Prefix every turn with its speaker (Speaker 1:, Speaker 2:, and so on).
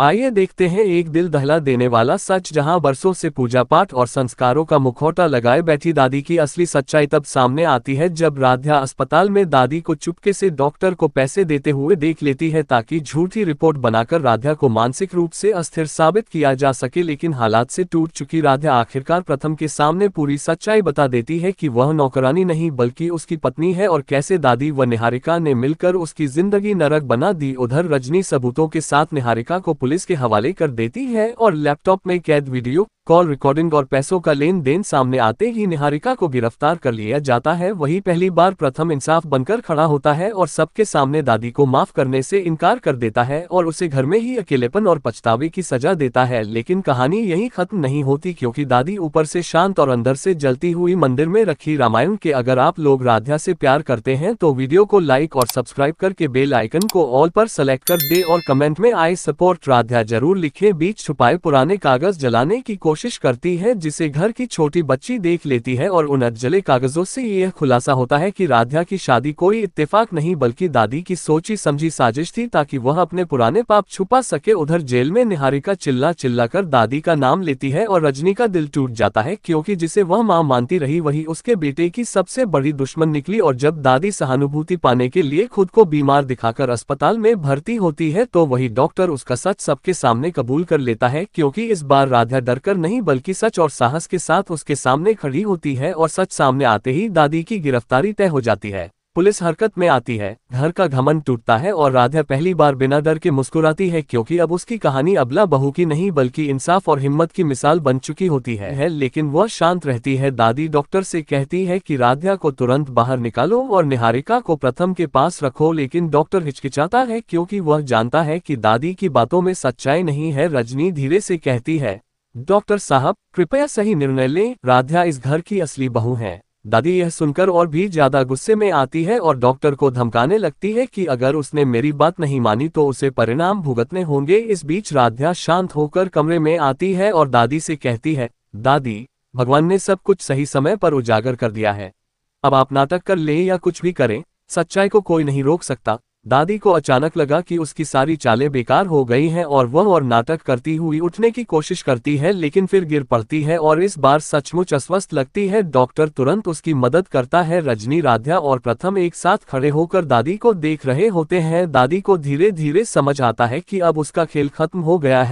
Speaker 1: आइए देखते हैं एक दिल दहला देने वाला सच, जहां बरसों से पूजा पाठ और संस्कारों का मुखौटा लगाए बैठी दादी की असली सच्चाई तब सामने आती है जब राध्या अस्पताल में दादी को चुपके से डॉक्टर को पैसे देते हुए देख लेती है ताकि झूठी रिपोर्ट बनाकर राध्या को मानसिक रूप से अस्थिर साबित किया जा सके। लेकिन हालात से टूट चुकी राध्या आखिरकार प्रथम के सामने पूरी सच्चाई बता देती है कि वह नौकरानी नहीं बल्कि उसकी पत्नी है और कैसे दादी व निहारिका ने मिलकर उसकी जिंदगी नरक बना दी। उधर रजनी सबूतों के साथ निहारिका को पुलिस के हवाले कर देती है और लैपटॉप में कैद वीडियो कॉल रिकॉर्डिंग और पैसों का लेन देन सामने आते ही निहारिका को गिरफ्तार कर लिया जाता है। वही पहली बार प्रथम इंसाफ बनकर खड़ा होता है और सबके सामने दादी को माफ करने से इनकार कर देता है और उसे घर में ही अकेलेपन और पछतावे की सजा देता है। लेकिन कहानी यही खत्म नहीं होती, क्योंकि दादी ऊपर से शांत और अंदर से जलती हुई मंदिर में रखी रामायण के। अगर आप लोग राध्या से प्यार करते हैं तो वीडियो को लाइक और सब्सक्राइब करके बेल आइकन को ऑल पर सेलेक्ट कर दे और कमेंट में आई सपोर्ट राध्या जरूर लिखे। बीच छुपाए पुराने कागज जलाने की कोशिश करती है जिसे घर की छोटी बच्ची देख लेती है और उन जले कागजों से यह खुलासा होता है कि राध्या की शादी कोई इत्तेफाक नहीं बल्कि दादी की सोची समझी साजिश थी ताकि वह अपने पुराने पाप छुपा सके। उधर जेल में निहारिका चिल्ला चिल्ला कर दादी का नाम लेती है और रजनी का दिल टूट जाता है, क्योंकि जिसे वह मां मानती रही वही उसके बेटे की सबसे बड़ी दुश्मन निकली। और जब दादी सहानुभूति पाने के लिए खुद को बीमार दिखाकर अस्पताल में भर्ती होती है तो वही डॉक्टर उसका सच सबके सामने कबूल कर लेता है, क्योंकि इस बार राध्या डरकर नहीं बल्कि सच और साहस के साथ उसके सामने खड़ी होती है। और सच सामने आते ही दादी की गिरफ्तारी तय हो जाती है, पुलिस हरकत में आती है, घर का घमंड टूटता है और राध्या पहली बार बिना डर के मुस्कुराती है, क्योंकि अब उसकी कहानी अबला बहू की नहीं बल्कि इंसाफ और हिम्मत की मिसाल बन चुकी होती है। लेकिन वह शांत रहती है। दादी डॉक्टर से कहती है कि राध्या को तुरंत बाहर निकालो और निहारिका को प्रथम के पास रखो, लेकिन डॉक्टर हिचकिचाता है क्योंकि वह जानता है कि दादी की बातों में सच्चाई नहीं है। रजनी धीरे से कहती है, डॉक्टर साहब कृपया सही निर्णय लें, राध्या इस घर की असली बहू है। दादी यह सुनकर और भी ज्यादा गुस्से में आती है और डॉक्टर को धमकाने लगती है कि अगर उसने मेरी बात नहीं मानी तो उसे परिणाम भुगतने होंगे। इस बीच राध्या शांत होकर कमरे में आती है और दादी से कहती है, दादी भगवान ने सब कुछ सही समय पर उजागर कर दिया है, अब आप नाटक कर ले या कुछ भी करें, सच्चाई को कोई नहीं रोक सकता। दादी को अचानक लगा कि उसकी सारी चालें बेकार हो गई हैं और वह और नाटक करती हुई उठने की कोशिश करती है, लेकिन फिर गिर पड़ती है और इस बार सचमुच अस्वस्थ लगती है। डॉक्टर तुरंत उसकी मदद करता है। रजनी, राध्या और प्रथम एक साथ खड़े होकर दादी को देख रहे होते हैं। दादी को धीरे धीरे समझ आता है कि अब उसका खेल खत्म हो गया है।